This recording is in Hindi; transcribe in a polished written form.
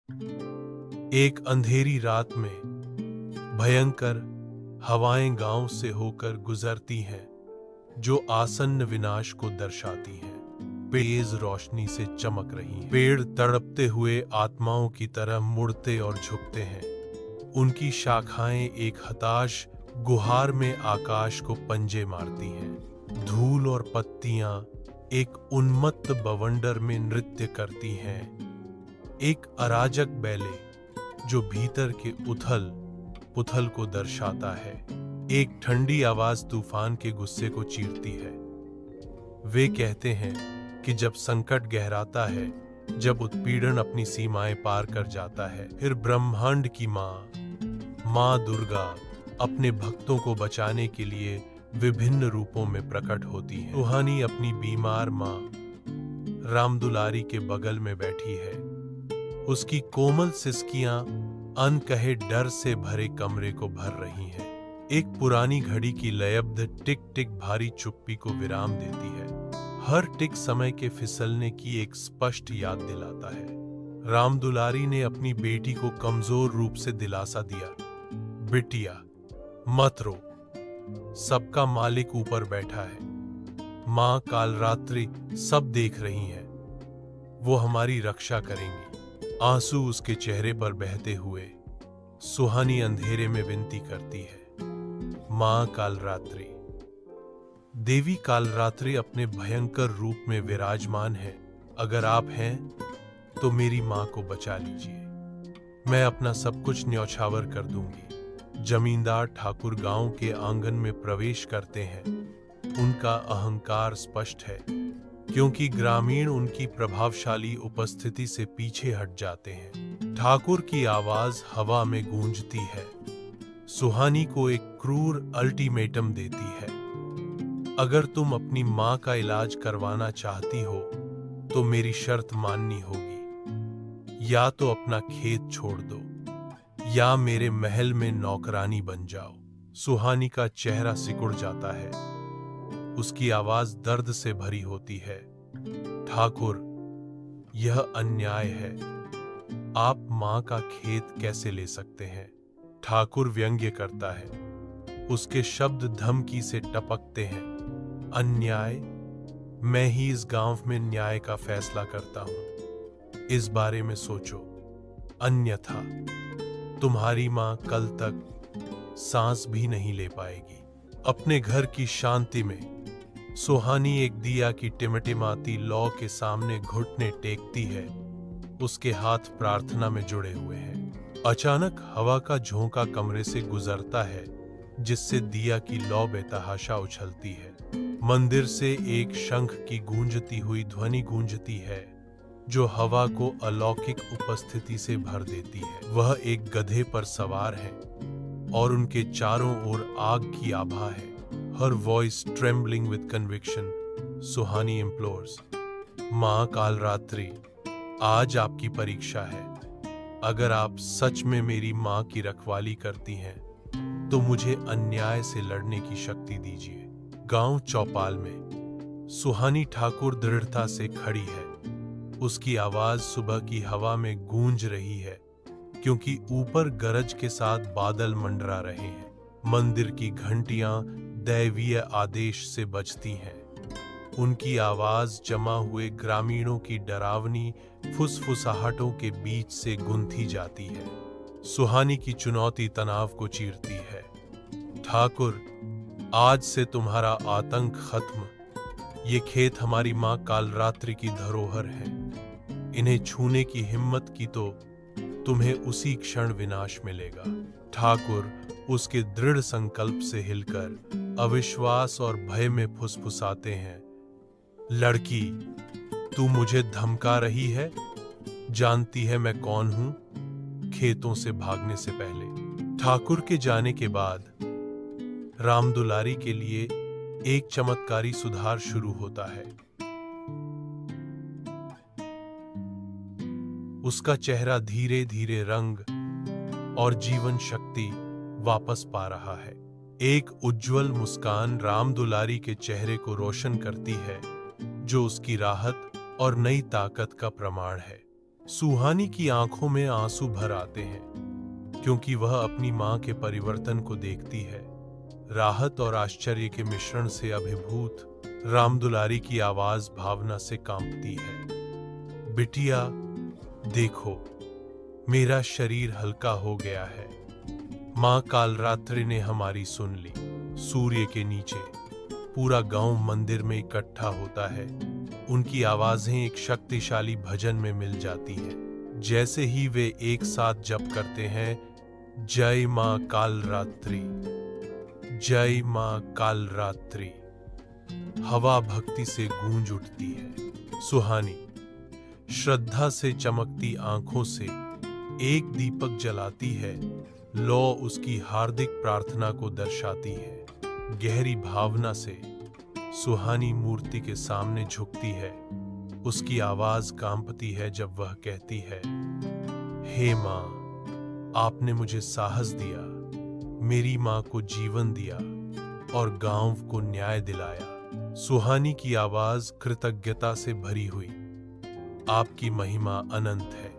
एक अंधेरी रात में भयंकर हवाएं गांव से होकर गुजरती हैं, जो आसन्न विनाश को दर्शाती हैं। तेज रोशनी से चमक रही हैं। पेड़ तड़पते हुए आत्माओं की तरह मुड़ते और झुकते हैं। उनकी शाखाएं एक हताश गुहार में आकाश को पंजे मारती हैं। धूल और पत्तियां एक उन्मत्त बवंडर में नृत्य करती हैं। एक अराजक बैले जो भीतर के उथल पुथल को दर्शाता है। एक ठंडी आवाज तूफान के गुस्से को चीरती है। वे कहते हैं कि जब संकट गहराता है, जब उत्पीड़न अपनी सीमाएं पार कर जाता है, फिर ब्रह्मांड की माँ दुर्गा अपने भक्तों को बचाने के लिए विभिन्न रूपों में प्रकट होती है। सुहानी अपनी बीमार माँ रामदुलारी के बगल में बैठी है। उसकी कोमल सिसकियां अनकहे डर से भरे कमरे को भर रही हैं। एक पुरानी घड़ी की लयबद्ध टिक टिक भारी चुप्पी को विराम देती है। हर टिक समय के फिसलने की एक स्पष्ट याद दिलाता है। रामदुलारी ने अपनी बेटी को कमजोर रूप से दिलासा दिया, बिटिया मत रो, सबका मालिक ऊपर बैठा है। माँ कालरात्रि सब देख रही है, वो हमारी रक्षा करेंगी। आंसू उसके चेहरे पर बहते हुए सुहानी अंधेरे में विनती करती है, माँ कालरात्रि। देवी कालरात्रि अपने भयंकर रूप में विराजमान है। अगर आप हैं तो मेरी माँ को बचा लीजिए। मैं अपना सब कुछ न्यौछावर कर दूंगी। जमींदार ठाकुर गांव के आंगन में प्रवेश करते हैं। उनका अहंकार स्पष्ट है, क्योंकि ग्रामीण उनकी प्रभावशाली उपस्थिति से पीछे हट जाते हैं। ठाकुर की आवाज हवा में गूंजती है, सुहानी को एक क्रूर अल्टीमेटम देती है। अगर तुम अपनी माँ का इलाज करवाना चाहती हो तो मेरी शर्त माननी होगी। या तो अपना खेत छोड़ दो या मेरे महल में नौकरानी बन जाओ। सुहानी का चेहरा सिकुड़ जाता है। उसकी आवाज दर्द से भरी होती है, ठाकुर, यह अन्याय है। आप मां का खेत कैसे ले सकते हैं? ठाकुर व्यंग्य करता है। उसके शब्द धमकी से टपकते हैं। अन्याय? मैं ही इस गांव में न्याय का फैसला करता हूं। इस बारे में सोचो, अन्यथा तुम्हारी मां कल तक सांस भी नहीं ले पाएगी। अपने घर की शांति में सुहानी एक दिया की टिमटिमाती लौ के सामने घुटने टेकती है। उसके हाथ प्रार्थना में जुड़े हुए हैं। अचानक हवा का झोंका कमरे से गुजरता है, जिससे दिया की लौ बेतहाशा उछलती है। मंदिर से एक शंख की गूंजती हुई ध्वनि गूंजती है, जो हवा को अलौकिक उपस्थिति से भर देती है। वह एक गधे पर सवार है और उनके चारों ओर आग की आभा है। Her voice trembling with conviction, Suhani implores, माँ कालरात्रि, आज आपकी परीक्षा है। अगर आप सच में मेरी माँ की रखवाली करती हैं, तो मुझे अन्याय से लड़ने की शक्ति दीजिए। गांव चौपाल में सुहानी ठाकुर दृढ़ता से खड़ी है। उसकी आवाज सुबह की हवा में गूंज रही है, क्योंकि ऊपर गरज के साथ बादल मंडरा रहे हैं। मंदिर की घंटियां दैवीय आदेश से बजती हैं। उनकी आवाज जमा हुए ग्रामीणों की डरावनी फुसफुसाहटों के बीच से गुंथी जाती है। सुहानी की चुनौती तनाव को चीरती है। ठाकुर, आज से तुम्हारा आतंक खत्म। ये खेत हमारी माँ कालरात्रि की धरोहर है। इन्हें छूने की हिम्मत की तो तुम्हें उसी क्षण विनाश मिलेगा। ठाकुर उसके दृढ़ संकल्प से हिलकर अविश्वास और भय में फुसफुसाते हैं, लड़की, तू मुझे धमका रही है? जानती है मैं कौन हूं? खेतों से भागने से पहले। ठाकुर के जाने के बाद रामदुलारी के लिए एक चमत्कारी सुधार शुरू होता है। उसका चेहरा धीरे धीरे रंग और जीवन शक्ति वापस पा रहा है। एक उज्जवल मुस्कान रामदुलारी के चेहरे को रोशन करती है, जो उसकी राहत और नई ताकत का प्रमाण है। सुहानी की आंखों में आंसू भर आते हैं क्योंकि वह अपनी मां के परिवर्तन को देखती है। राहत और आश्चर्य के मिश्रण से अभिभूत रामदुलारी की आवाज भावना से कांपती है। बिटिया देखो, मेरा शरीर हल्का हो गया है। मां कालरात्रि ने हमारी सुन ली। सूर्य के नीचे पूरा गांव मंदिर में इकट्ठा होता है। उनकी आवाजें एक शक्तिशाली भजन में मिल जाती हैं। जैसे ही वे एक साथ जप करते हैं, जय मां कालरात्रि, जय मां कालरात्रि, हवा भक्ति से गूंज उठती है। सुहानी श्रद्धा से चमकती आंखों से एक दीपक जलाती है। लौ उसकी हार्दिक प्रार्थना को दर्शाती है। गहरी भावना से सुहानी मूर्ति के सामने झुकती है। उसकी आवाज कांपती है जब वह कहती है, हे मां, आपने मुझे साहस दिया, मेरी मां को जीवन दिया और गांव को न्याय दिलाया। सुहानी की आवाज कृतज्ञता से भरी हुई, आपकी महिमा अनंत है।